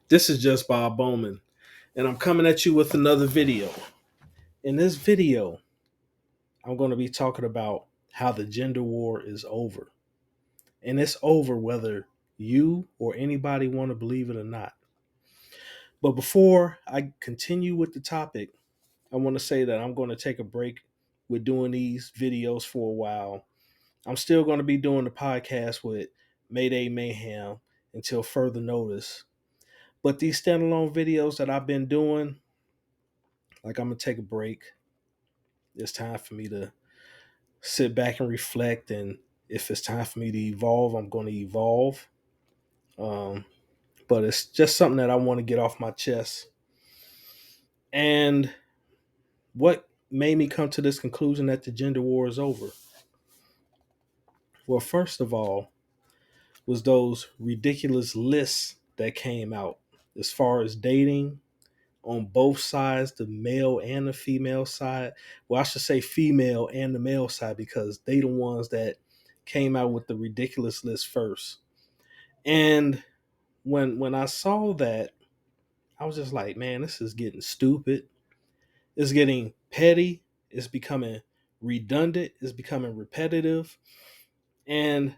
This is just Bob Bowman, and I'm coming at you with another video. In this video, I'm going to be talking about how the gender war is over. And it's over whether you or anybody want to believe it or not. But before I continue with the topic, I want to say that I'm going to take a break with doing these videos for a while. I'm still going to be doing the podcast with Mayday Mayhem until further notice. But these standalone videos that I've been doing, like I'm going to take a break. It's time for me to sit back and reflect. And if it's time for me to evolve, I'm going to evolve. Um, but it's just something that I want to get off my chest. And what made me come to this conclusion that the gender war is over? Well, first of all, was those ridiculous lists that came out as far as dating on both sides, the male and the female side. Well, I should say female and the male side because they the ones that came out with the ridiculous list first. And when I saw that, I was just like, man, this is getting stupid. It's getting petty. It's becoming redundant. It's becoming repetitive. And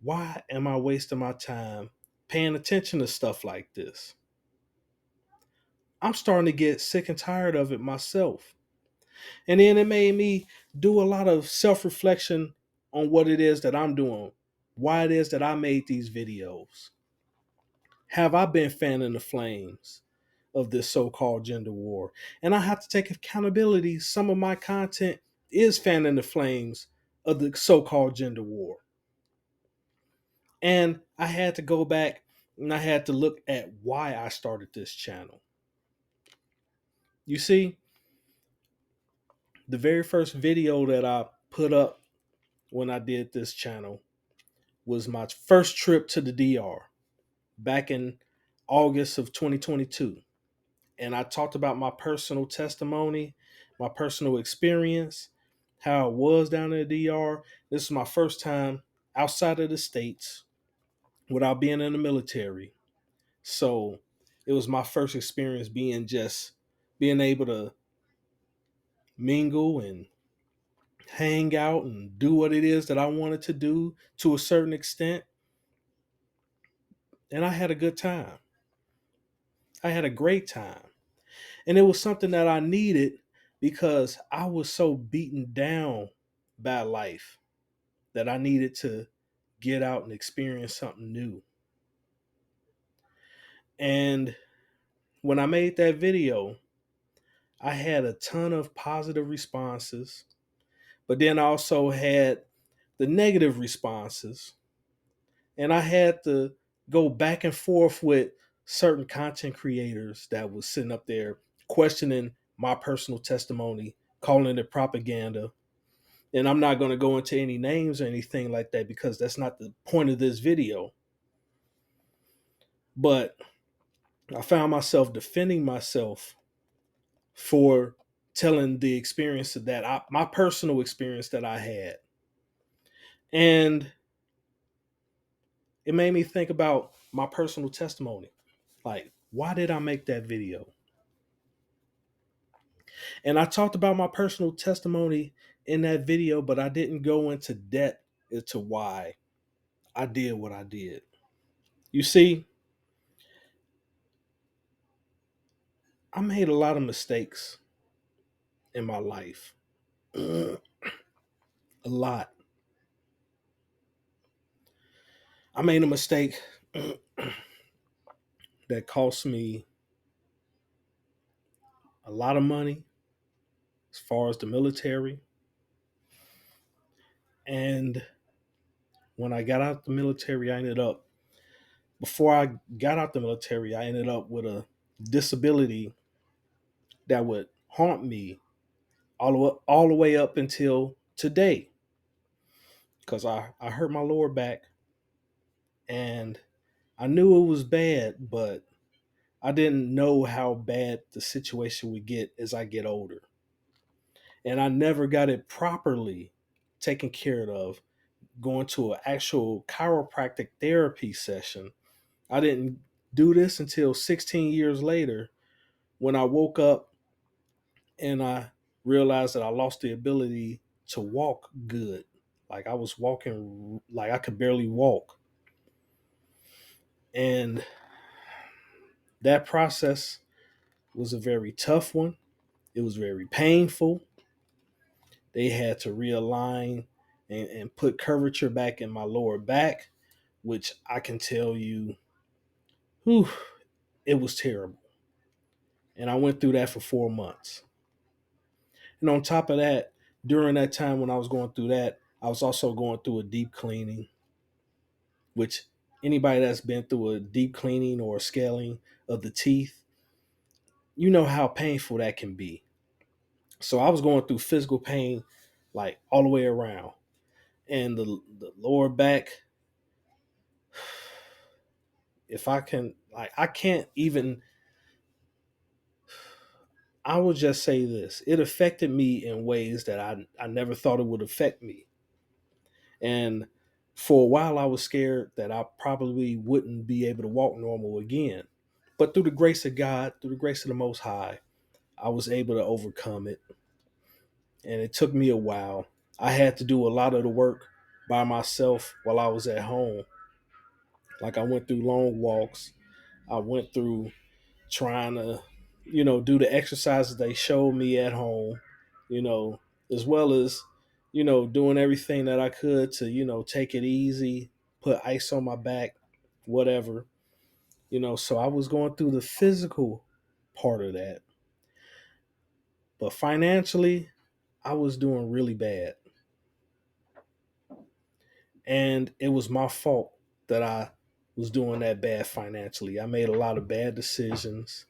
why am I wasting my time paying attention to stuff like this? I'm starting to get sick and tired of it myself. And then it made me do a lot of self reflection on what it is that I'm doing, why it is that I made these videos. Have I been fanning the flames of this so called gender war? And I have to take accountability. Some of my content is fanning the flames of the so called gender war. And I had to go back and I had to look at why I started this channel. You see, the very first video that I put up when I did this channel was my first trip to the DR back in August of 2022. And I talked about my personal testimony, my personal experience, how it was down in the DR. This is my first time outside of the States without being in the military. So it was my first experience being able to mingle and hang out and do what it is that I wanted to do to a certain extent. And I had a good time. I had a great time. And it was something that I needed because I was so beaten down by life that I needed to get out and experience something new. And when I made that video, I had a ton of positive responses, but then I also had the negative responses. And I had to go back and forth with certain content creators that was sitting up there questioning my personal testimony, calling it propaganda. And I'm not going to go into any names or anything like that because that's not the point of this video. But I found myself defending myself for telling the experience my personal experience that I had. And it made me think about my personal testimony. Like, why did I make that video? And I talked about my personal testimony in that video, but I didn't go into depth as to why I did what I did. You see, I made a lot of mistakes in my life. A lot. I made a mistake that cost me a lot of money as far as the military. And when I got out the military, before I got out the military, I ended up with a disability that would haunt me all the way up until today. Because I hurt my lower back and I knew it was bad, but I didn't know how bad the situation would get as I get older. And I never got it properly taken care of. Going to an actual chiropractic therapy session, I didn't do this until 16 years later when I woke up and I realized that I lost the ability to walk good. Like I was walking, like I could barely walk. And that process was a very tough one. It was very painful. They had to realign and put curvature back in my lower back, which I can tell you, whew, it was terrible. And I went through that for 4 months. And on top of that, during that time when I was going through that, I was also going through a deep cleaning, which anybody that's been through a deep cleaning or a scaling of the teeth, you know how painful that can be. So I was going through physical pain like all the way around. And the lower back, if I can, like, I can't even, I will just say this. It affected me in ways that I never thought it would affect me. And for a while, I was scared that I probably wouldn't be able to walk normal again. But through the grace of God, through the grace of the Most High, I was able to overcome it. And it took me a while. I had to do a lot of the work by myself while I was at home. Like I went through long walks. I went through trying to, do the exercises they showed me at home, you know, as well as, doing everything that I could to, take it easy, put ice on my back, whatever, so I was going through the physical part of that. But financially, I was doing really bad. And it was my fault that I was doing that bad financially. I made a lot of bad decisions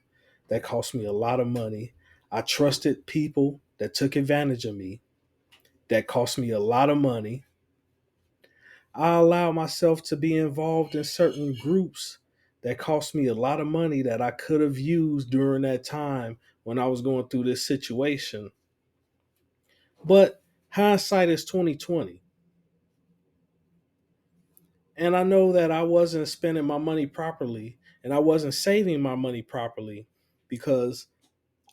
that cost me a lot of money. I trusted people that took advantage of me. That cost me a lot of money. I allowed myself to be involved in certain groups that cost me a lot of money that I could have used during that time when I was going through this situation. But hindsight is 2020. And I know that I wasn't spending my money properly and I wasn't saving my money properly because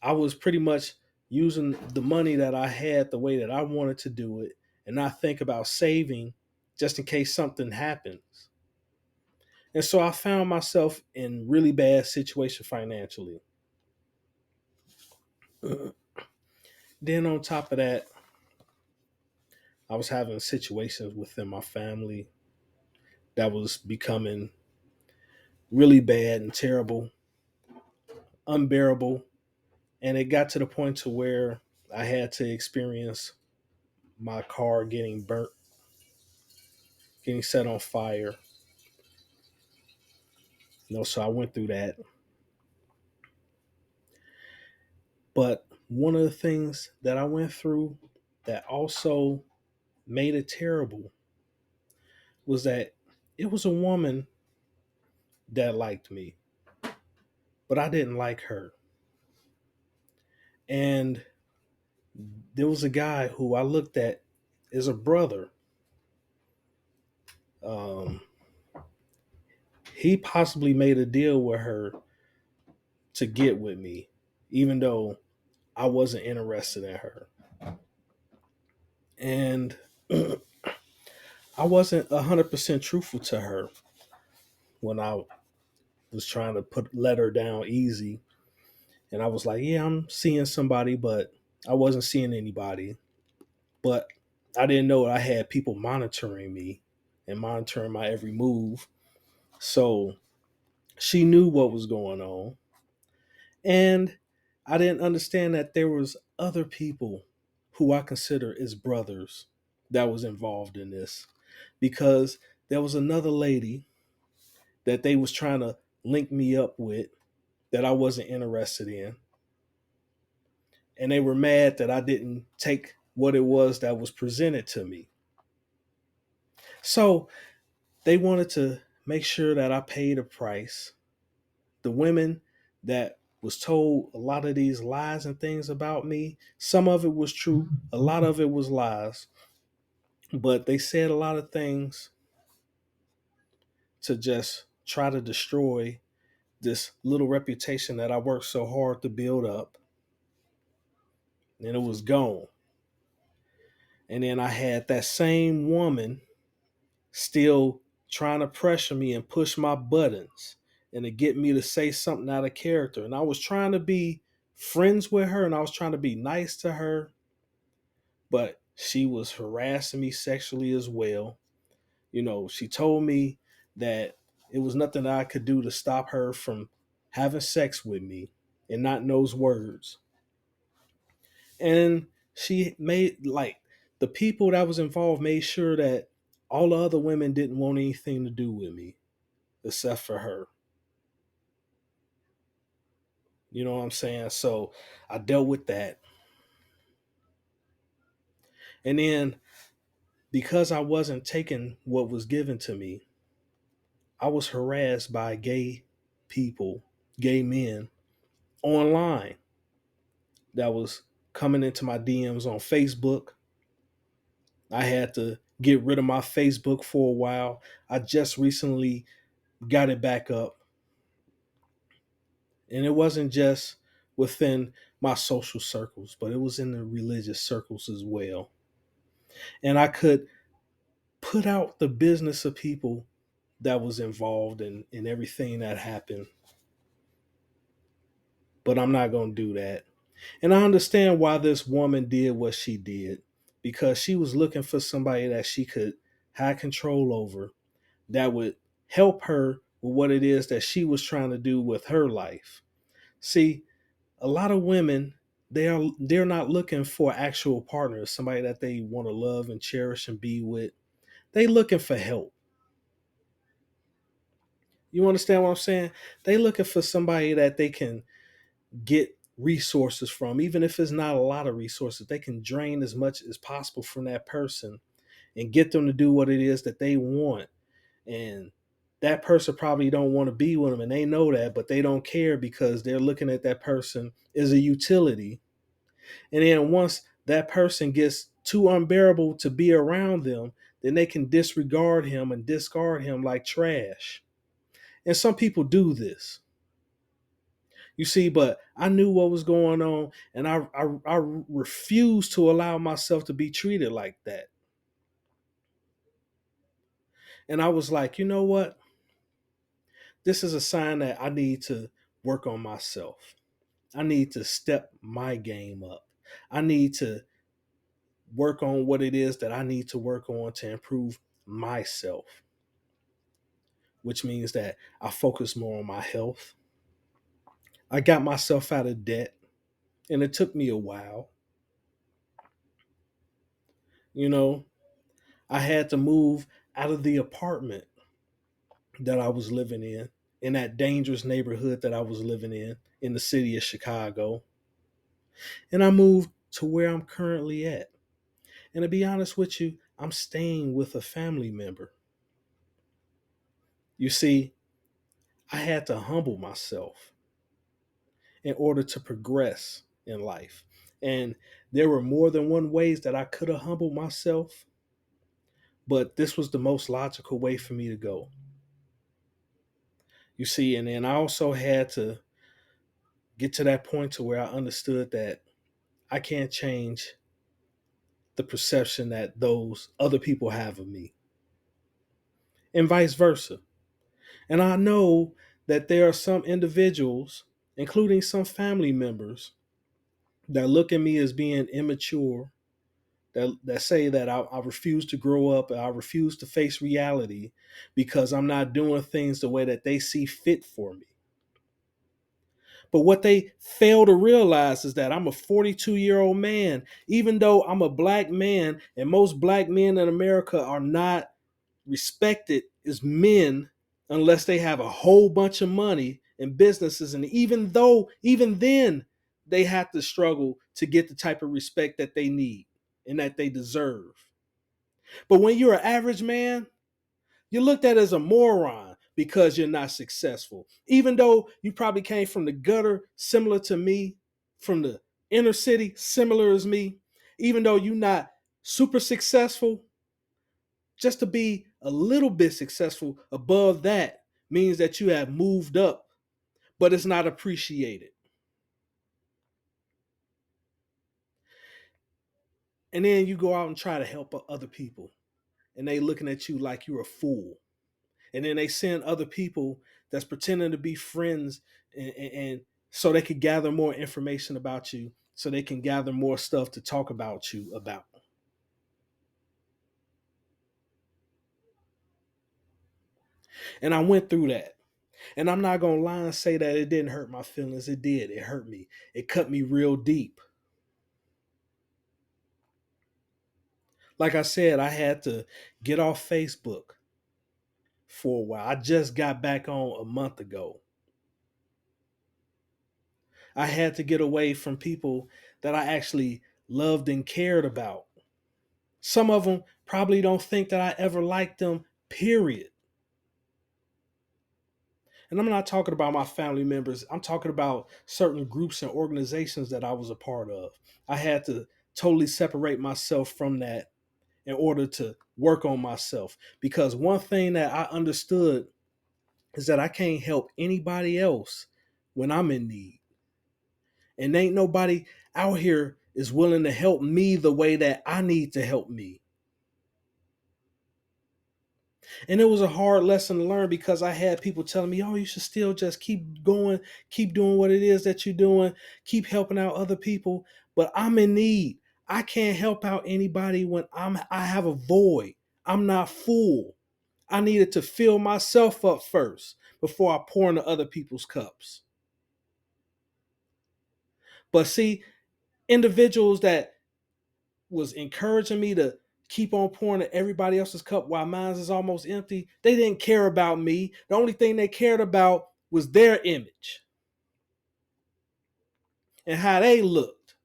I was pretty much using the money that I had the way that I wanted to do it and not think about saving just in case something happens. And so I found myself in really bad situation financially. Then on top of that, I was having situations within my family that was becoming really bad and terrible, unbearable. And it got to the point to where I had to experience my car getting burnt, getting set on fire. So I went through that. But one of the things that I went through that also made it terrible was that it was a woman that liked me, but I didn't like her. And there was a guy who I looked at as a brother. Um, he possibly made a deal with her to get with me, even though I wasn't interested in her. And I wasn't 100% truthful to her when I was trying to let her down easy. And I was like, yeah, I'm seeing somebody, but I wasn't seeing anybody. But I didn't know I had people monitoring me and monitoring my every move. So she knew what was going on. And I didn't understand that there was other people who I consider as brothers that was involved in this, because there was another lady that they was trying to link me up with that I wasn't interested in. And they were mad that I didn't take what it was that was presented to me. So they wanted to make sure that I paid a price. The women that was told a lot of these lies and things about me, some of it was true, a lot of it was lies, but they said a lot of things to just try to destroy this little reputation that I worked so hard to build up, and it was gone. And then I had that same woman still trying to pressure me and push my buttons and to get me to say something out of character. And I was trying to be friends with her and I was trying to be nice to her, but she was harassing me sexually as well. You know, she told me that it was nothing that I could do to stop her from having sex with me, and not in those words. And she made, like, the people that was involved made sure that all the other women didn't want anything to do with me except for her. You know what I'm saying? So I dealt with that. And then because I wasn't taking what was given to me, I was harassed by gay people, gay men online that was coming into my DMs on Facebook. I had to get rid of my Facebook for a while. I just recently got it back up. And it wasn't just within my social circles, but it was in the religious circles as well. And I could put out the business of people that was involved in everything that happened. But I'm not going to do that. And I understand why this woman did what she did, because she was looking for somebody that she could have control over, that would help her with what it is that she was trying to do with her life. See, a lot of women, they're not looking for actual partners, somebody that they want to love and cherish and be with. They looking for help. You understand what I'm saying? They looking for somebody that they can get resources from, even if it's not a lot of resources. They can drain as much as possible from that person and get them to do what it is that they want. And that person probably don't want to be with them, and they know that, but they don't care because they're looking at that person as a utility. And then once that person gets too unbearable to be around them, then they can disregard him and discard him like trash. And some people do this. You see, but I knew what was going on, and I refused to allow myself to be treated like that. And I was like, you know what? This is a sign that I need to work on myself. I need to step my game up. I need to work on what it is that I need to work on to improve myself, which means that I focus more on my health. I got myself out of debt, and it took me a while. You know, I had to move out of the apartment that I was living in that dangerous neighborhood that I was living in the city of Chicago. And I moved to where I'm currently at. And to be honest with you, I'm staying with a family member. You see, I had to humble myself in order to progress in life. And there were more than one ways that I could have humbled myself, but this was the most logical way for me to go. You see, and then I also had to get to that point to where I understood that I can't change the perception that those other people have of me, and vice versa. And I know that there are some individuals, including some family members, that look at me as being immature, that say that I refuse to grow up and I refuse to face reality because I'm not doing things the way that they see fit for me. But what they fail to realize is that I'm a 42-year-old man, even though I'm a black man, and most black men in America are not respected as men unless they have a whole bunch of money and businesses. And even then, they have to struggle to get the type of respect that they need and that they deserve. But when you're an average man, you're looked at as a moron because you're not successful. Even though you probably came from the gutter, similar to me, from the inner city, similar as me, even though you're not super successful, just to be a little bit successful above that means that you have moved up but it's not appreciated. And then you go out and try to help other people, and they looking at you like you're a fool. And then they send other people that's pretending to be friends, and so they could gather more information about you, so they can gather more stuff to talk about you about. And I went through that. And I'm not going to lie and say that it didn't hurt my feelings. It did. It hurt me. It cut me real deep. Like I said, I had to get off Facebook for a while. I just got back on a month ago. I had to get away from people that I actually loved and cared about. Some of them probably don't think that I ever liked them, period. And I'm not talking about my family members. I'm talking about certain groups and organizations that I was a part of. I had to totally separate myself from that in order to work on myself. Because one thing that I understood is that I can't help anybody else when I'm in need. And ain't nobody out here is willing to help me the way that I need to help me. And it was a hard lesson to learn because I had people telling me, oh, you should still just keep going, keep doing what it is that you're doing, keep helping out other people. But I'm in need. I can't help out anybody when I have a void. I'm not full. I needed to fill myself up first before I pour into other people's cups. But see, individuals that was encouraging me to keep on pouring to everybody else's cup while mine is almost empty, they didn't care about me. The only thing they cared about was their image and how they looked.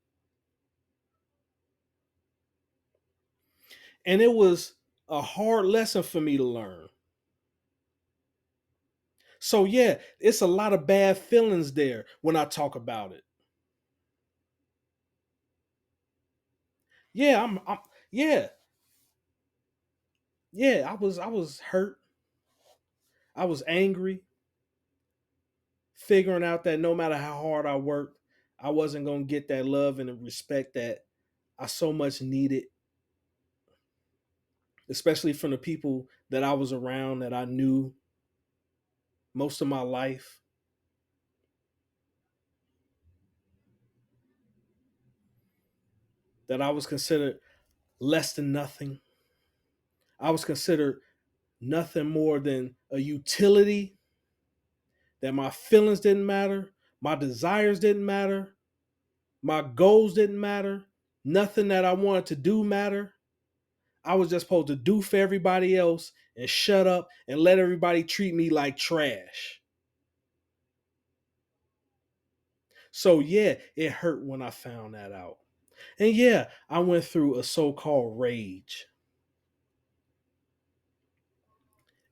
And it was a hard lesson for me to learn. So yeah, it's a lot of bad feelings there when I talk about it. Yeah, I'm yeah, yeah, I was hurt. I was angry, figuring out that no matter how hard I worked, I wasn't going to get that love and the respect that I so much needed, especially from the people that I was around that I knew most of my life. That I was considered less than nothing. I was considered nothing more than a utility, that my feelings didn't matter, my desires didn't matter, my goals didn't matter, nothing that I wanted to do mattered. I was just supposed to do for everybody else and shut up and let everybody treat me like trash. So yeah, it hurt when I found that out. And yeah, I went through a so-called rage.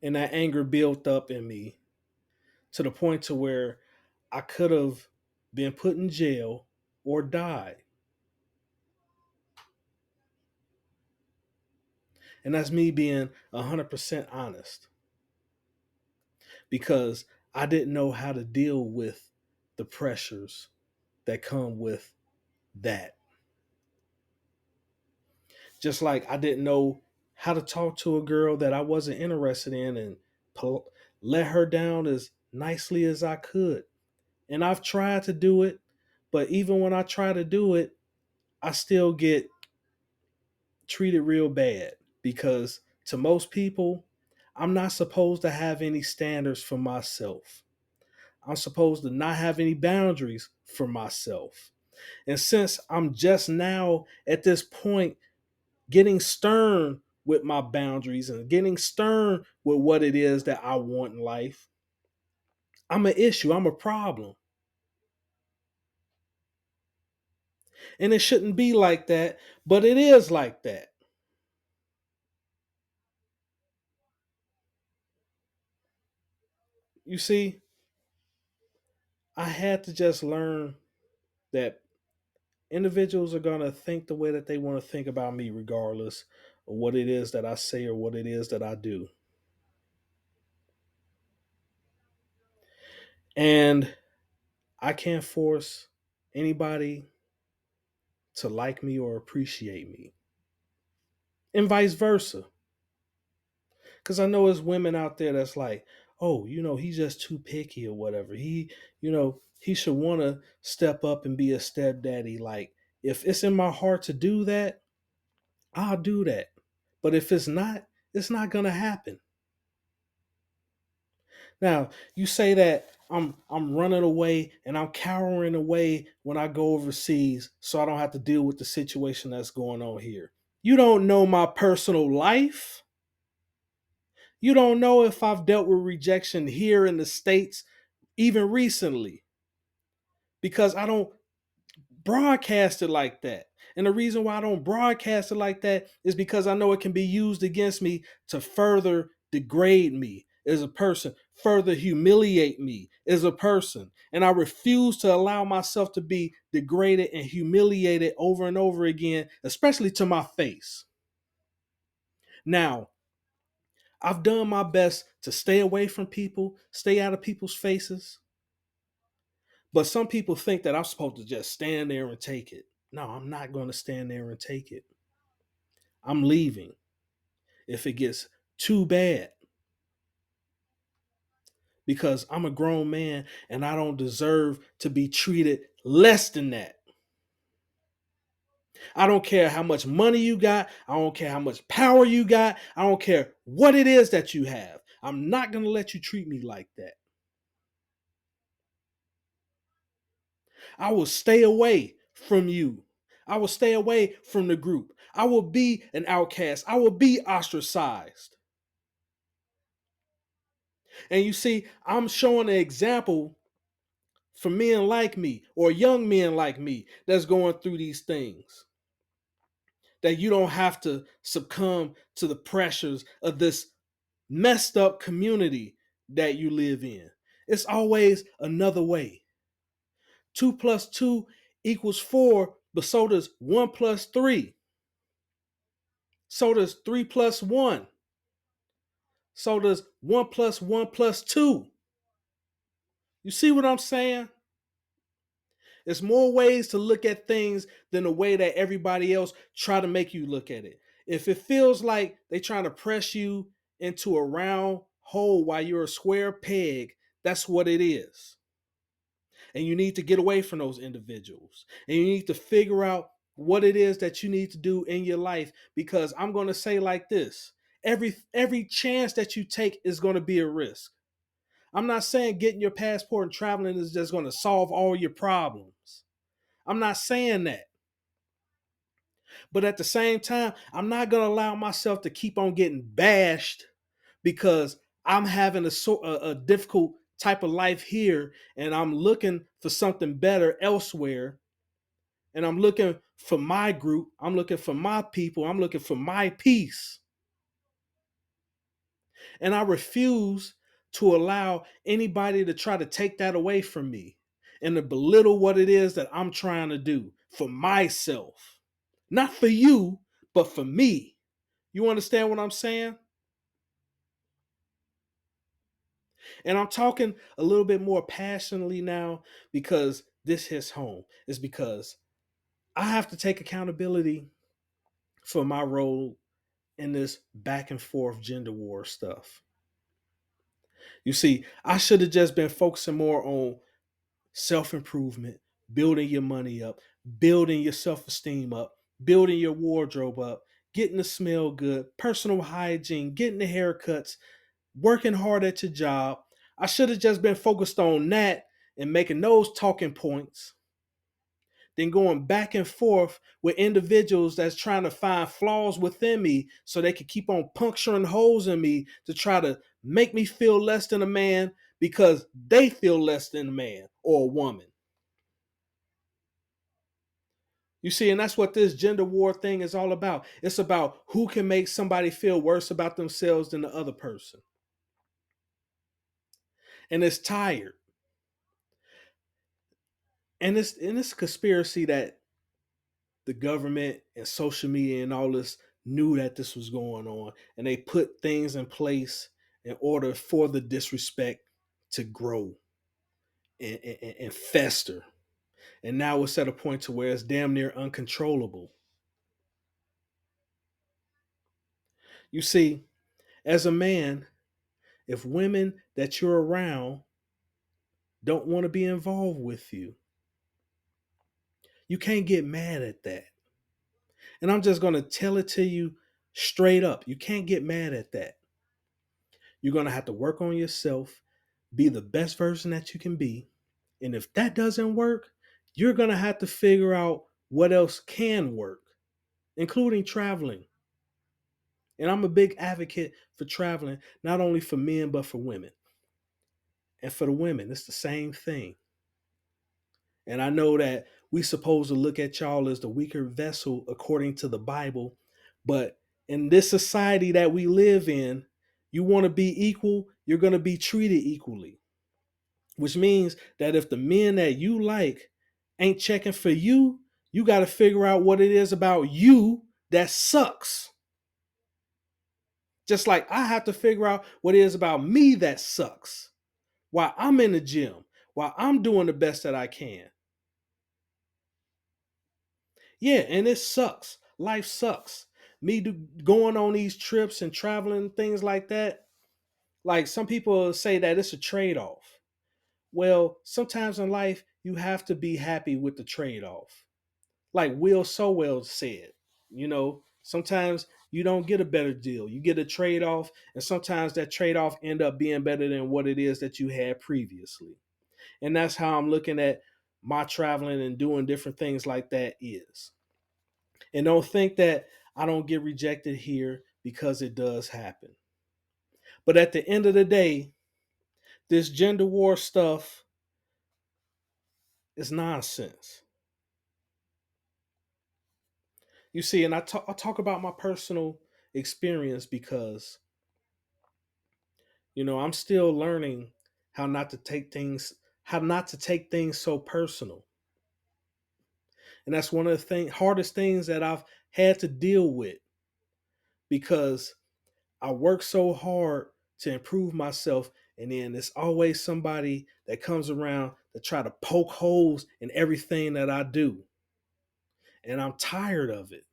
And that anger built up in me to the point to where I could have been put in jail or died. And that's me being 100% honest because I didn't know how to deal with the pressures that come with that. Just like I didn't know how to talk to a girl that I wasn't interested in and let her down as nicely as I could. And I've tried to do it, but even when I try to do it, I still get treated real bad because to most people, I'm not supposed to have any standards for myself. I'm supposed to not have any boundaries for myself. And since I'm just now at this point getting stern with my boundaries and getting stern with what it is that I want in life, I'm an issue. I'm a problem. And it shouldn't be like that, but it is like that. You see, I had to just learn that individuals are going to think the way that they want to think about me, regardless of what it is that I say or what it is that I do. And I can't force anybody to like me or appreciate me, and vice versa. Because I know there's women out there that's like, oh, he's just too picky or whatever. He should want to step up and be a stepdaddy. Like, if it's in my heart to do that, I'll do that. But if it's not gonna happen. Now, you say that I'm running away and I'm cowering away when I go overseas so I don't have to deal with the situation that's going on here. You don't know my personal life. You don't know if I've dealt with rejection here in the States even recently, because I don't broadcast it like that. And the reason why I don't broadcast it like that is because I know it can be used against me to further degrade me as a person, further humiliate me as a person. And I refuse to allow myself to be degraded and humiliated over and over again, especially to my face. Now, I've done my best to stay away from people, stay out of people's faces. But some people think that I'm supposed to just stand there and take it. No, I'm not going to stand there and take it. I'm leaving if it gets too bad, because I'm a grown man and I don't deserve to be treated less than that. I don't care how much money you got. I don't care how much power you got. I don't care what it is that you have. I'm not going to let you treat me like that. I will stay away from you. I will stay away from the group. I will be an outcast. I will be ostracized. And you see, I'm showing an example for men like me or young men like me that's going through these things. That you don't have to succumb to the pressures of this messed up community that you live in. It's always another way. 2 plus 2 equals 4, but so does 1 plus 3. So does 3 plus 1. So does 1 plus 1 plus 2. You see what I'm saying? There's more ways to look at things than the way that everybody else try to make you look at it. If it feels like they trying to press you into a round hole while you're a square peg, that's what it is. And you need to get away from those individuals. And you need to figure out what it is that you need to do in your life, because I'm going to say like this. Every chance that you take is going to be a risk. I'm not saying getting your passport and traveling is just going to solve all your problems. I'm not saying that. But at the same time, I'm not going to allow myself to keep on getting bashed because I'm having a difficult type of life here and I'm looking for something better elsewhere. And I'm looking for my group. I'm looking for my people. I'm looking for my peace. And I refuse to allow anybody to try to take that away from me and to belittle what it is that I'm trying to do for myself. Not for you, but for me. You understand what I'm saying? And I'm talking a little bit more passionately now because this hits home. It's because I have to take accountability for my role in this back and forth gender war stuff. You see, I should have just been focusing more on self improvement, building your money up, building your self esteem up, building your wardrobe up, getting to smell good, personal hygiene, getting the haircuts, working hard at your job. I should have just been focused on that and making those talking points, then going back and forth with individuals that's trying to find flaws within me so they can keep on puncturing holes in me to try to make me feel less than a man because they feel less than a man or a woman. You see, and that's what this gender war thing is all about. It's about who can make somebody feel worse about themselves than the other person. And it's tired. And it's a conspiracy that the government and social media and all this knew that this was going on, and they put things in place in order for the disrespect to grow and fester. And now it's at a point to where it's damn near uncontrollable. You see, as a man, if women that you're around don't want to be involved with you, you can't get mad at that. And I'm just going to tell it to you straight up. You can't get mad at that. You're going to have to work on yourself, be the best version that you can be. And if that doesn't work, you're going to have to figure out what else can work, including traveling. And I'm a big advocate for traveling, not only for men, but for women. And for the women, it's the same thing. And I know that we supposed to look at y'all as the weaker vessel according to the Bible, but in this society that we live in, you want to be equal, you're going to be treated equally. Which means that if the men that you like ain't checking for you, you got to figure out what it is about you that sucks. Just like I have to figure out what it is about me that sucks while I'm in the gym, while I'm doing the best that I can. Yeah, and it sucks. Life sucks. Going on these trips and traveling and things like that. Like some people say that it's a trade off. Well, sometimes in life, you have to be happy with the trade off. Like Will Sowell said, sometimes you don't get a better deal. You get a trade off, and sometimes that trade off end up being better than what it is that you had previously. And that's how I'm looking at my traveling and doing different things like that is. And don't think that I don't get rejected here, because it does happen. But at the end of the day, this gender war stuff is nonsense. You see, and I talk about my personal experience because, I'm still learning how not to take things so personal. And that's one of the hardest things that I've had to deal with, because I work so hard to improve myself, and then there's always somebody that comes around to try to poke holes in everything that I do. And I'm tired of it.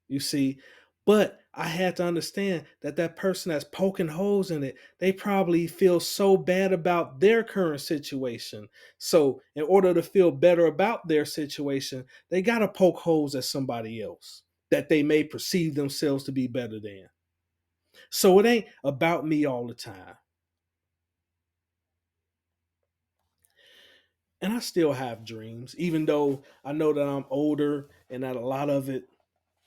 You see, but I had to understand that that person that's poking holes in it, they probably feel so bad about their current situation. So in order to feel better about their situation, they got to poke holes at somebody else that they may perceive themselves to be better than. So it ain't about me all the time. And I still have dreams, even though I know that I'm older and that a lot of it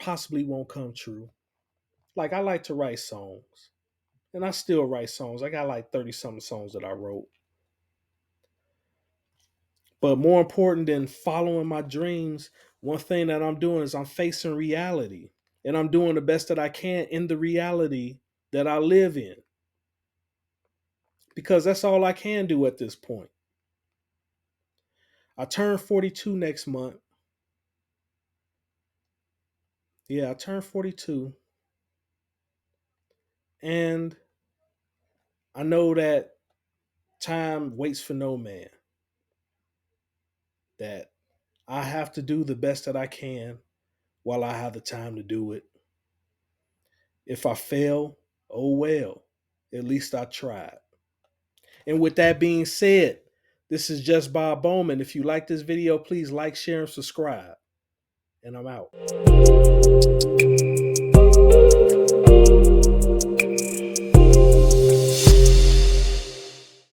possibly won't come true. Like, I like to write songs, and I still write songs. I got like 30 something songs that I wrote. But more important than following my dreams, one thing that I'm doing is I'm facing reality, and I'm doing the best that I can in the reality that I live in, because that's all I can do at this point. I turn 42 next month. Yeah, I turned 42. And I know that time waits for no man. That I have to do the best that I can while I have the time to do it. If I fail, oh well. At least I tried. And with that being said, this is just Bob Bowman. If you like this video, please like, share, and subscribe. And I'm out.